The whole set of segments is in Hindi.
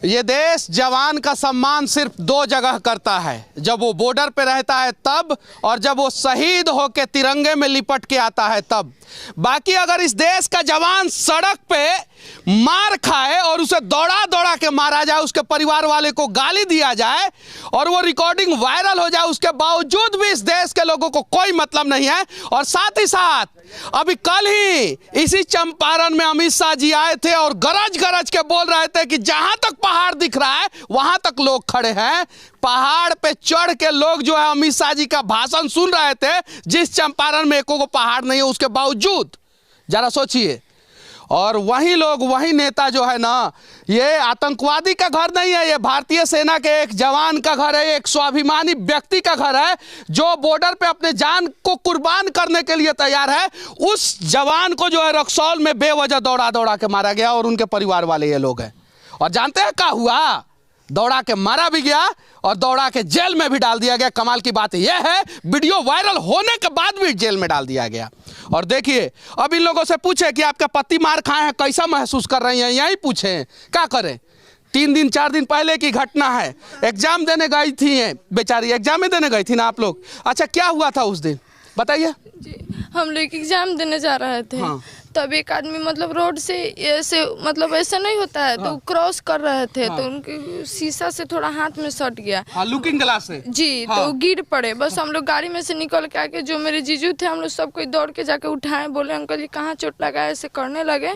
ये देश जवान का सम्मान सिर्फ दो जगह करता है, जब वो बॉर्डर पे रहता है तब, और जब वो शहीद होके तिरंगे में लिपट के आता है तब। बाकी अगर इस देश का जवान सड़क पे मार खाए और उसे दौड़ा दौड़ा के मारा जाए, उसके परिवार वाले को गाली दिया जाए और वो रिकॉर्डिंग वायरल हो जाए, उसके बावजूद भी इस देश के लोगों को कोई मतलब नहीं है। और साथ ही साथ अभी कल ही इसी चंपारण में अमित शाह जी आए थे और गरज गरज के बोल रहे थे कि जहां तक पहाड़ दिख रहा है वहां तक लोग खड़े हैं। पहाड़ पे चढ़ के लोग जो है अमित शाह जी का भाषण सुन रहे थे, जिस चंपारण में एको को पहाड़ नहीं है उसके बावजूद। जरा सोचिए। और वही लोग, वही नेता जो है ना, ये आतंकवादी का घर नहीं है, ये भारतीय सेना के एक जवान का घर है, एक स्वाभिमानी व्यक्ति का घर है जो बॉर्डर पे अपने जान को कुर्बान करने के लिए तैयार है। उस जवान को जो है रक्सौल में बेवजह दौड़ा दौड़ा के मारा गया और उनके परिवार वाले ये लोग हैं। और जानते हैं क्या हुआ? दौड़ा के मारा भी गया और दौड़ा के जेल में भी डाल दिया गया। कमाल की बात यह है, वीडियो वायरल होने के बाद भी जेल में डाल दिया गया। और देखिए, अब इन लोगों से पूछे कि आपका पति मार खाए हैं, कैसा महसूस कर रही हैं, यही पूछे, क्या करें। 3 दिन 4 दिन पहले की घटना है, एग्जाम देने गई थी बेचारी, एग्जाम में देने गई थी ना आप लोग। अच्छा, क्या हुआ था उस दिन बताइए। जी, हम लोग एग्जाम देने जा रहे थे। हाँ। तब एक आदमी मतलब रोड से ऐसे, मतलब ऐसा नहीं होता है, तो क्रॉस कर रहे थे। तो उनके शीशा से थोड़ा हाथ में सट गया, लुकिंग ग्लास से जी। तो गिर पड़े। बस हम लोग गाड़ी में से निकल के आके, जो मेरे जीजू थे, हम लोग सब कोई दौड़ के जाके उठाए, बोले अंकल जी कहाँ चोट लगा है, ऐसे करने लगे।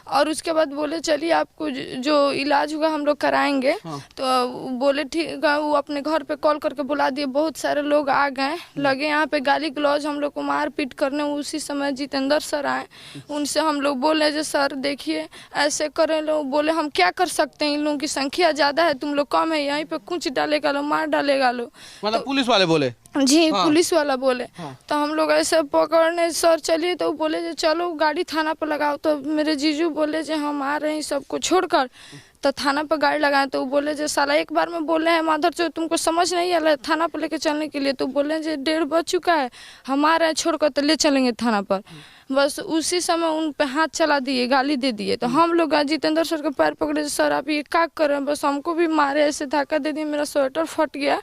और उसके बाद बोले चलिए आपको जो इलाज होगा हम लोग कराएंगे। तो बोले ठीक है। वो अपने घर पे कॉल करके बुला दिए, बहुत सारे लोग आ गए, लगे यहाँ पे गाली गलौज हम लोग को मार पीट करने। उसी समय जितेंद्र सर आए, उनसे हम लोग बोले जो सर देखिए ऐसे करें लोग। बोले हम क्या कर सकते हैं, इन लोगों की संख्या ज़्यादा है, तुम लोग कम है, यहीं पे कुछ डालेगा लो, मार डालेगा लो। मतलब पुलिस वाले बोले? जी, पुलिस वाला बोले। तो हम लोग ऐसे पकड़ने सर चलिए, तो बोले जो चलो गाड़ी थाना पर लगाओ। तो मेरे जीजू बोले जो हम आ रहे हैं सबको छोड़कर। तो थाना पर गाड़ी लगाए, तो बोले जो साला एक बार में बोले हैं माधर जो तुमको समझ नहीं आ रहा है थाना पर लेके चलने के लिए। तो बोले जो 1:30 बज चुका है, हम आ रहे हैं छोड़कर, तो ले चलेंगे थाना पर। बस उसी समय उन पे हाथ चला दिए, गाली दे दिए। तो हम लोग जितेंद्र सर के पैर पकड़े, सर आप ये क्या कर रहे हैं, बस हमको भी मारे, ऐसे धक्का दे दिए, मेरा स्वेटर फट गया।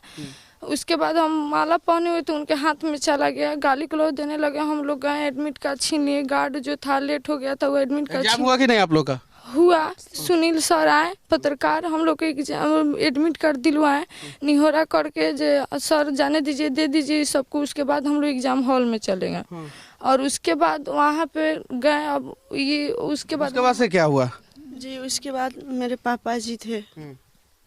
उसके बाद हम माला पहने हुए तो उनके हाथ में चला गया, गाली गलौज देने लगे। हम लोग गए, एडमिट कार्ड छीन लिए, गार्ड जो था लेट हो गया था वो एडमिट कार्ड हुआ कि नहीं आप लोग का? हुआ। सुनील सर आए पत्रकार, हम लोग के एग्जाम एडमिट कार्ड दिलवाए, निहोरा करके जो सर जाने दीजिए, दे दीजिए सबको। उसके बाद हम लोग एग्जाम हॉल में चले गए और उसके बाद वहाँ पे गए। अब ये उसके बाद से क्या हुआ जी? उसके बाद मेरे पापा जी थे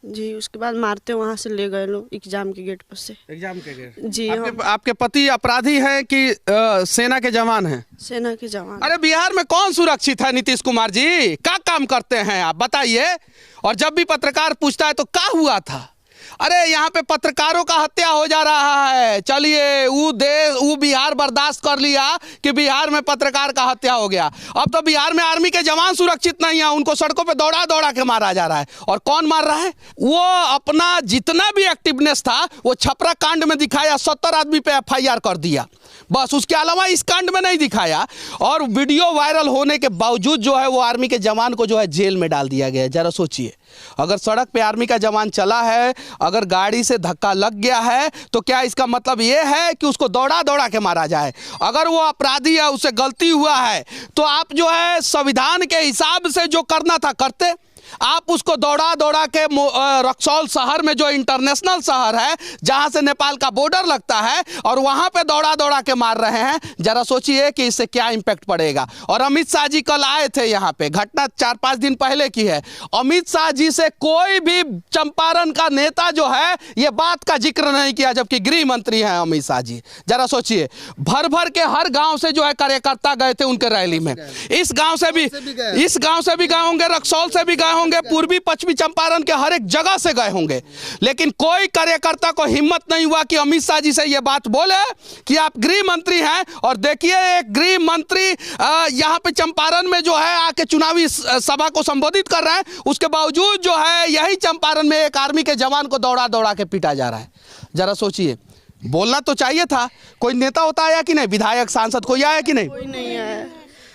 जी, उसके बाद मारते वहाँ से ले गए लोग एग्जाम के गेट पर से। एग्जाम के गेट जी। आपके पति अपराधी हैं कि सेना के जवान हैं? सेना के जवान। अरे बिहार में कौन सुरक्षित है नीतीश कुमार जी? क्या काम करते हैं आप बताइए। और जब भी पत्रकार पूछता है तो क्या हुआ था, अरे यहाँ पे पत्रकारों का हत्या हो जा रहा है, चलिए वो बिहार बर्दाश्त कर लिया कि बिहार में पत्रकार का हत्या हो गया। अब तो बिहार में आर्मी के जवान सुरक्षित नहीं है, उनको सड़कों पे दौड़ा दौड़ा के मारा जा रहा है। और कौन मार रहा है? वो अपना जितना भी एक्टिवनेस था वो छपरा कांड में दिखाया, 70 आदमी पे FIR कर दिया, बस। उसके अलावा इस कांड में नहीं दिखाया। और वीडियो वायरल होने के बावजूद जो है वो आर्मी के जवान को जो है जेल में डाल दिया गया। जरा सोचिए, अगर सड़क पे आर्मी का जवान चला है, अगर गाड़ी से धक्का लग गया है, तो क्या इसका मतलब ये है कि उसको दौड़ा दौड़ा के मारा जाए? अगर वो अपराधी है, उससे गलती हुआ है, तो आप जो है संविधान के हिसाब से जो करना था करते। आप उसको दौड़ा दौड़ा के रक्सौल शहर में, जो इंटरनेशनल शहर है जहां से नेपाल का बॉर्डर लगता है, और वहां पे दौड़ा दौड़ा के मार रहे हैं। जरा सोचिए कि इससे क्या इंपैक्ट पड़ेगा। और अमित शाह जी कल आए थे यहाँ पे, घटना 4-5 दिन पहले की है। अमित शाह जी से कोई भी चंपारण का नेता जो है ये बात का जिक्र नहीं किया, जबकि गृह मंत्री हैं अमित शाह जी। जरा सोचिए, भर भर के हर गाँव से जो है कार्यकर्ता गए थे उनके रैली में। इस गाँव से भी गए होंगे, रक्सौल से भी गए होंगे, पूर्वी पश्चिमी चंपारण के हर एक जगह से गए होंगे, लेकिन कोई कार्यकर्ता को हिम्मत नहीं हुआ कि अमित शाह जी से यह बात बोले कि आप गृह मंत्री हैं। और देखिए, एक गृह मंत्री यहां पे चंपारण में जो है आके चुनावी सभा को संबोधित कर रहे हैं, उसके बावजूद जो है यही चंपारण में एक आर्मी के जवान को दौड़ा दौड़ा के पीटा जा रहा है। जरा सोचिए, बोलना तो चाहिए था। कोई नेता होता आया कि नहीं? विधायक सांसद कोई आया कि नहीं? कोई नहीं आया।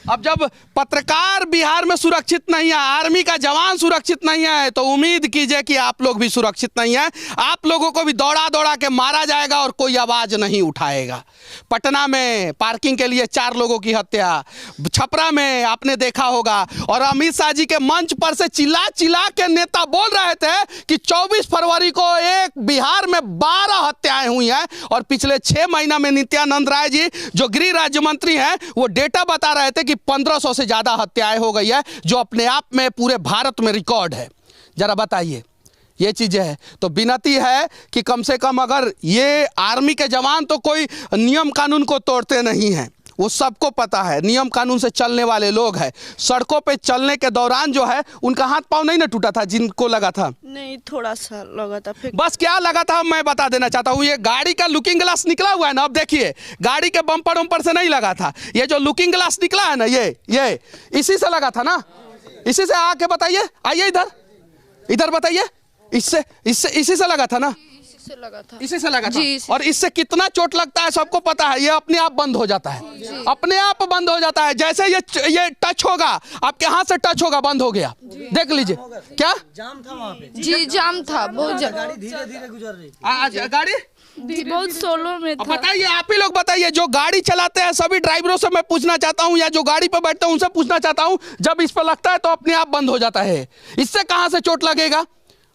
अब जब पत्रकार बिहार में सुरक्षित नहीं है, आर्मी का जवान सुरक्षित नहीं है, तो उम्मीद कीजिए कि आप लोग भी सुरक्षित नहीं है। आप लोगों को भी दौड़ा दौड़ा के मारा जाएगा और कोई आवाज नहीं उठाएगा। पटना में पार्किंग के लिए 4 लोगों की हत्या, छपरा में आपने देखा होगा, और अमित शाह जी के मंच पर से चिल्ला चिल्ला के नेता बोल रहे थे कि 24 फरवरी को एक बिहार में 12 हत्याएं हुई हैं, और पिछले 6 महीना में नित्यानंद राय जी जो गृह राज्य मंत्री हैं वो डेटा बता रहे थे कि 1500 से ज़्यादा हत्याएं हो गई है, जो अपने आप में पूरे भारत में रिकॉर्ड है। जरा बताइए, ये चीज़ें है तो विनती है कि कम से कम अगर ये आर्मी के जवान तो कोई नियम कानून को तोड़ते नहीं हैं, वो सबको पता है, नियम कानून से चलने वाले लोग हैं। सड़कों पे चलने के दौरान जो है उनका हाथ पांव नहीं ना टूटा था जिनको लगा था? नहीं, थोड़ा सा लगा था फिर। बस क्या लगा था मैं बता देना चाहता हूँ। ये गाड़ी का लुकिंग ग्लास निकला हुआ है ना, अब देखिए गाड़ी के बम्पर वम्पर से नहीं लगा था, ये जो लुकिंग ग्लास निकला है ना ये इसी से लगा था ना, इसी से। आके बताइए, आइए इधर बताइए, इसी से लगा था ना? से लगा था, इसी से लगा था। जी, और इससे कितना चोट लगता है सबको पता है। ये अपने आप बंद हो जाता है, अपने आप बंद हो जाता है। जैसे ये टच होगा, आपके हाथ से टच होगा, बंद हो गया। देख लीजिए, क्या जाम था वहाँ पे? जी जाम था, बहुत गाड़ी धीरे धीरे गुजर रही। गाड़ी बहुत सोलो में था। बताइए, आप ही लोग बताइए, जो गाड़ी चलाते हैं सभी ड्राइवरों से मैं पूछना चाहता हूँ, या जो गाड़ी पे बैठते हैं उनसे पूछना चाहता हूँ, जब इस पर लगता है तो अपने आप बंद हो जाता है, इससे कहाँ से चोट लगेगा?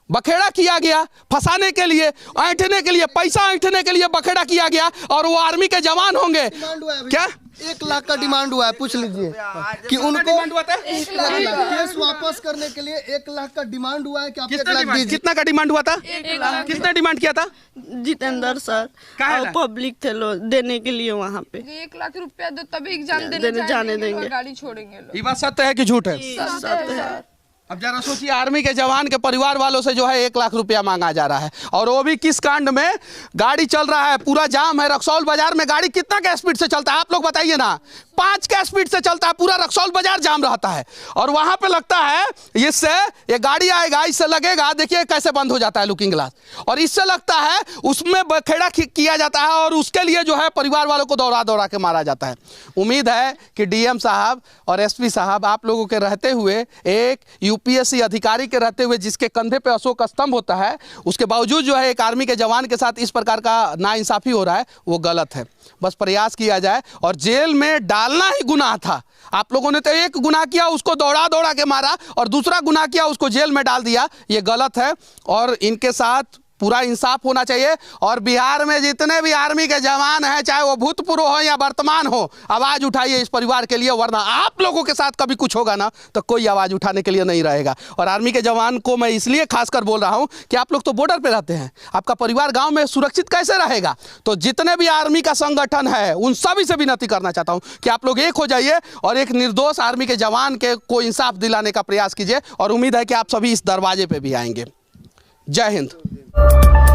बखेड़ा किया गया फंसाने के लिए, ऐंठने के लिए, पैसा ऐंठने के लिए बखेड़ा किया गया, और वो आर्मी के जवान होंगे। क्या 1 लाख का डिमांड हुआ है, पूछ लीजिए कि उनको केस वापस करने के लिए 1 लाख का डिमांड हुआ है कि आप 1 लाख दीजिए। कितना का डिमांड हुआ था? 1 लाख। कितना डिमांड किया था? जितेंद्र सर और पब्लिक थे लोग देने के लिए वहाँ पे 1 लाख रुपया दो तभी एग्जाम जाने देंगे। गाड़ी छोड़ेंगे लोग। ये बात सत्य है कि झूठ है? सत्य है। अब जरा सोचिए, आर्मी के जवान के परिवार वालों से जो है 1 लाख रुपया मांगा जा रहा है, और वो भी किस कांड में? गाड़ी चल रहा है, पूरा जाम है, रक्सौल बाजार में गाड़ी कितना के स्पीड से चलता है आप लोग बताइए ना? 5 के स्पीड से चलता है, पूरा रक्सौल बाजार जाम रहता है, और वहां पे लगता है इससे ये गाड़ी आएगा, इससे लगेगा, देखिए कैसे बंद हो जाता है लुकिंग ग्लास, और इससे लगता है उसमें बखेड़ा किया जाता है, और उसके लिए जो है परिवार वालों को दौड़ा दौड़ा के मारा जाता है। उम्मीद है कि डीएम साहब और एसपी साहब आप लोगों के रहते हुए, एक यूपीएससी अधिकारी के रहते हुए जिसके कंधे पे अशोक स्तंभ होता है, उसके बावजूद जो है एक आर्मी के जवान के साथ इस प्रकार का नाइंसाफी हो रहा है, वो गलत है। बस प्रयास किया जाए, और जेल में डालना ही गुनाह था। आप लोगों ने तो एक गुनाह किया, उसको दौड़ा दौड़ा के मारा, और दूसरा गुनाह किया, उसको जेल में डाल दिया। ये गलत है, और इनके साथ पूरा इंसाफ होना चाहिए। और बिहार में जितने भी आर्मी के जवान हैं, चाहे वो भूतपूर्व हो या वर्तमान हो, आवाज़ उठाइए इस परिवार के लिए, वरना आप लोगों के साथ कभी कुछ होगा ना तो कोई आवाज़ उठाने के लिए नहीं रहेगा। और आर्मी के जवान को मैं इसलिए खासकर बोल रहा हूं कि आप लोग तो बॉर्डर पे रहते हैं, आपका परिवार गांव में सुरक्षित कैसे रहेगा? तो जितने भी आर्मी का संगठन है उन सभी से विनती करना चाहता हूँ कि आप लोग एक हो जाइए, और एक निर्दोष आर्मी के जवान के को इंसाफ दिलाने का प्रयास कीजिए, और उम्मीद है कि आप सभी इस दरवाजे पर भी आएंगे। जय हिंद।